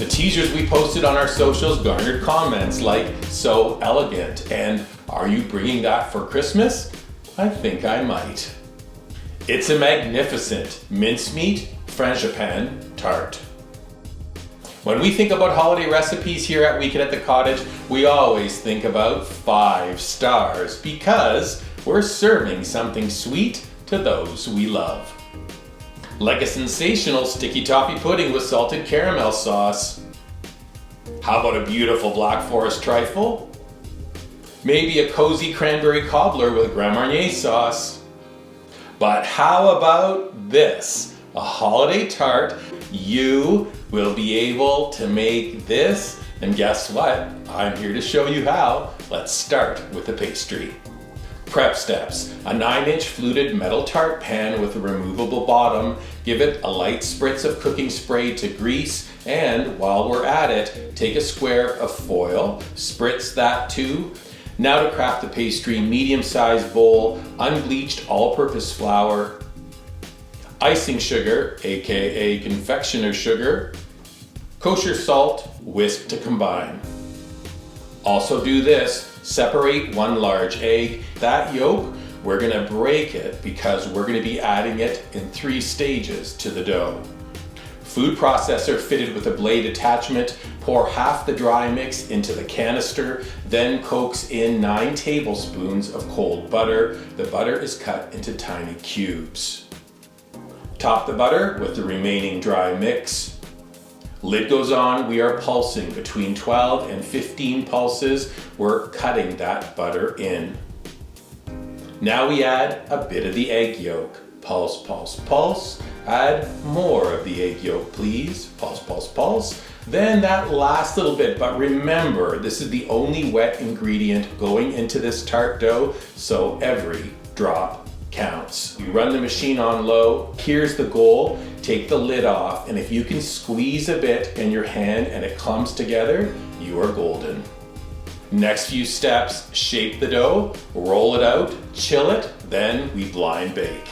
The teasers we posted on our socials garnered comments like, "So elegant," and "Are you bringing that for Christmas?" I think I might. It's a magnificent Mincemeat Frangipane Tart. When we think about holiday recipes here at Weekend at the Cottage, we always think about 5 stars because we're serving something sweet to those we love. Like a sensational sticky toffee pudding with salted caramel sauce. How about a beautiful Black Forest trifle? Maybe a cozy cranberry cobbler with Grand Marnier sauce. But how about this? A holiday tart. You will be able to make this, and guess what? I'm here to show you how. Let's start with the pastry. Prep steps: a 9-inch fluted metal tart pan with a removable bottom. Give it a light spritz of cooking spray to grease, and while we're at it, take a square of foil, spritz that too. Now to craft the pastry: medium-sized bowl, unbleached all-purpose flour, icing sugar, aka confectioner sugar, kosher salt, whisk to combine. Also do this: separate 1 large egg. That yolk, we're gonna break it because we're gonna be adding it in 3 stages to the dough. Food processor fitted with a blade attachment. Pour half the dry mix into the canister, then coax in 9 tablespoons of cold butter. The butter is cut into tiny cubes. Top the butter with the remaining dry mix. Lid goes on. We are pulsing between 12 and 15 pulses. We're cutting that butter in. Now we add a bit of the egg yolk. Pulse, pulse, pulse. Add more of the egg yolk, please. Pulse, pulse, pulse. Then that last little bit, but remember, this is the only wet ingredient going into this tart dough, so every drop counts. You run the machine on low. Here's the goal: take the lid off, and if you can squeeze a bit in your hand and it clumps together, you are golden. Next few steps: shape the dough, roll it out, chill it, then we blind bake.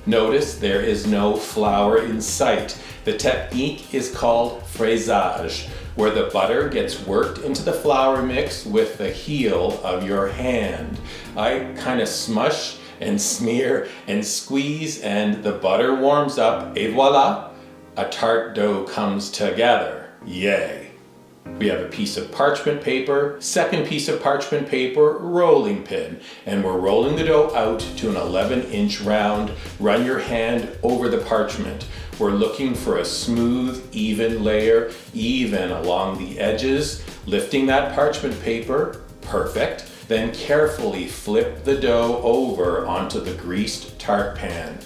Notice there is no flour in sight. The technique is called fraisage, where the butter gets worked into the flour mix with the heel of your hand. I kind of smush and smear and squeeze, and the butter warms up, et voila, a tart dough comes together. Yay! We have a piece of parchment paper, second piece of parchment paper, rolling pin, and we're rolling the dough out to an 11-inch round. Run your hand over the parchment. We're looking for a smooth, even layer, even along the edges. Lifting that parchment paper, perfect. Then carefully flip the dough over onto the greased tart pan.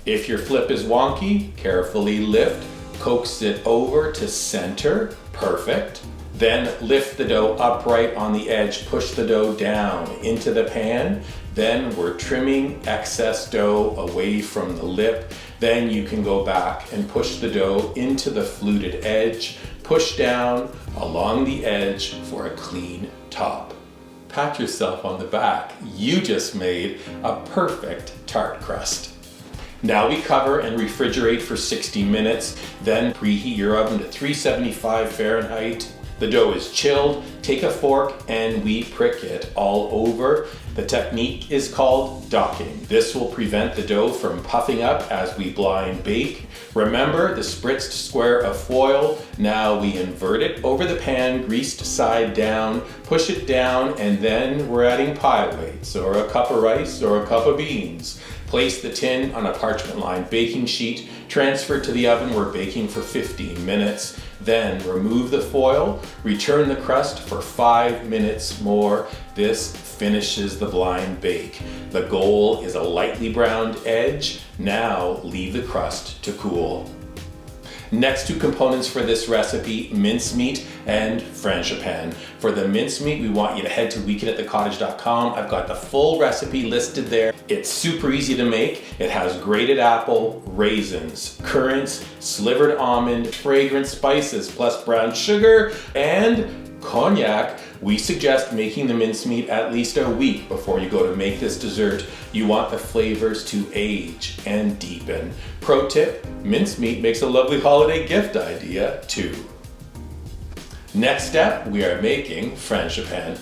If your flip is wonky, carefully lift, coax it over to center, perfect. Then lift the dough upright on the edge, push the dough down into the pan. Then we're trimming excess dough away from the lip. Then you can go back and push the dough into the fluted edge, push down along the edge for a clean top. Pat yourself on the back. You just made a perfect tart crust. Now we cover and refrigerate for 60 minutes, then preheat your oven to 375 Fahrenheit. The dough is chilled. Take a fork and we prick it all over. The technique is called docking. This will prevent the dough from puffing up as we blind bake. Remember the spritzed square of foil. Now we invert it over the pan, greased side down, push it down, and then we're adding pie weights or a cup of rice or a cup of beans. Place the tin on a parchment-lined baking sheet, transfer to the oven. We're baking for 15 minutes. Then remove the foil, return the crust for 5 minutes more. This finishes the blind bake. The goal is a lightly browned edge. Now leave the crust to cool. Next 2 components for this recipe: mincemeat and frangipane. For the mincemeat, we want you to head to weekendатthecottage.com. I've got the full recipe listed there. It's super easy to make. It has grated apple, raisins, currants, slivered almond, fragrant spices, plus brown sugar and cognac. We suggest making the mincemeat at least a week before you go to make this dessert. You want the flavors to age and deepen. Pro tip: mincemeat makes a lovely holiday gift idea too. Next step, we are making frangipane.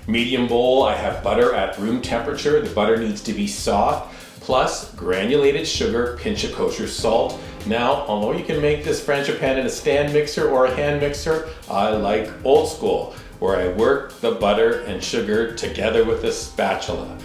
Medium bowl, I have butter at room temperature. The butter needs to be soft, plus granulated sugar, pinch of kosher salt. Now, although you can make this frangipane in a stand mixer or a hand mixer, I like old school, where I work the butter and sugar together with a spatula.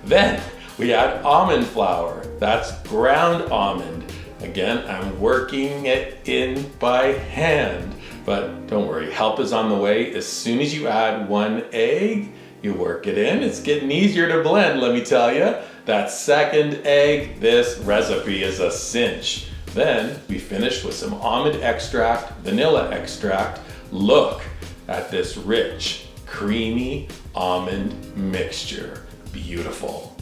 Then we add almond flour. That's ground almond. Again, I'm working it in by hand. But don't worry, help is on the way. As soon as you add 1 egg, you work it in. It's getting easier to blend, let me tell you. That second egg, this recipe is a cinch. Then we finish with some almond extract, vanilla extract. Look at this rich, creamy almond mixture. Beautiful.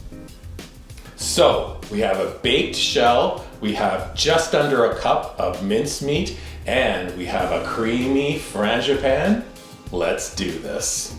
So we have a baked shell, we have just under a cup of mincemeat, and we have a creamy frangipane. Let's do this.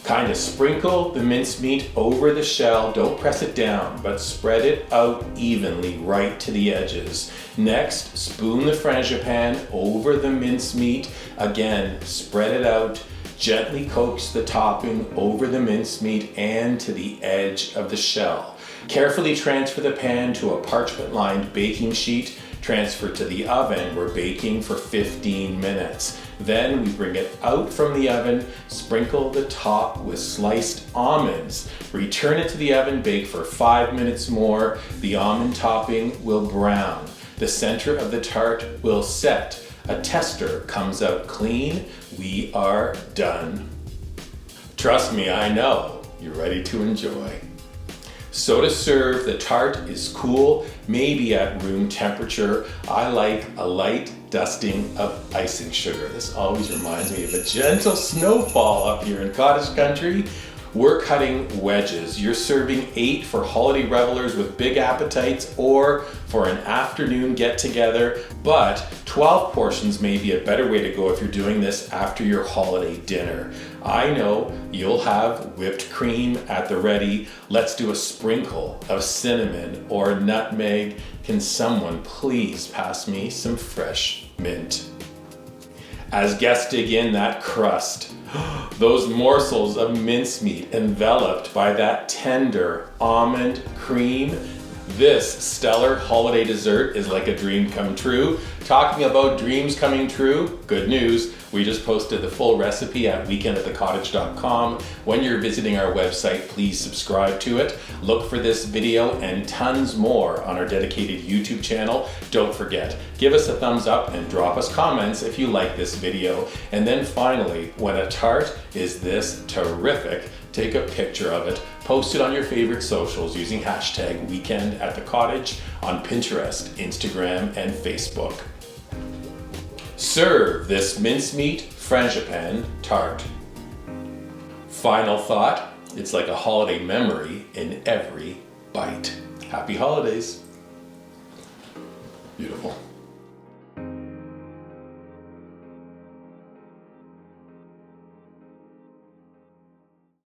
Kind of sprinkle the mincemeat over the shell. Don't press it down, but spread it out evenly right to the edges. Next, spoon the frangipane over the mincemeat. Again, spread it out. Gently coax the topping over the mincemeat and to the edge of the shell. Carefully transfer the pan to a parchment-lined baking sheet. Transfer to the oven. We're baking for 15 minutes. Then we bring it out from the oven, sprinkle the top with sliced almonds. Return it to the oven, bake for 5 minutes more. The almond topping will brown. The center of the tart will set. A tester comes out clean. We are done. Trust me, I know you're ready to enjoy. So to serve, the tart is cool, maybe at room temperature. I like a light dusting of icing sugar. This always reminds me of a gentle snowfall up here in cottage country. We're cutting wedges. You're serving 8 for holiday revelers with big appetites or for an afternoon get together, but 12 portions may be a better way to go if you're doing this after your holiday dinner. I know you'll have whipped cream at the ready. Let's do a sprinkle of cinnamon or nutmeg. Can someone please pass me some fresh mint? As guests dig in, that crust, those morsels of mincemeat enveloped by that tender almond cream. This stellar holiday dessert is like a dream come true. Talking about dreams coming true, good news. We just posted the full recipe at weekendatthecottage.com. When you're visiting our website, please subscribe to it. Look for this video and tons more on our dedicated YouTube channel. Don't forget, give us a thumbs up and drop us comments if you like this video. And then finally, when a tart is this terrific, take a picture of it, post it on your favorite socials using hashtag weekendatthecottage on Pinterest, Instagram, and Facebook. Serve this mincemeat frangipane tart. Final thought, it's like a holiday memory in every bite. Happy holidays. Beautiful.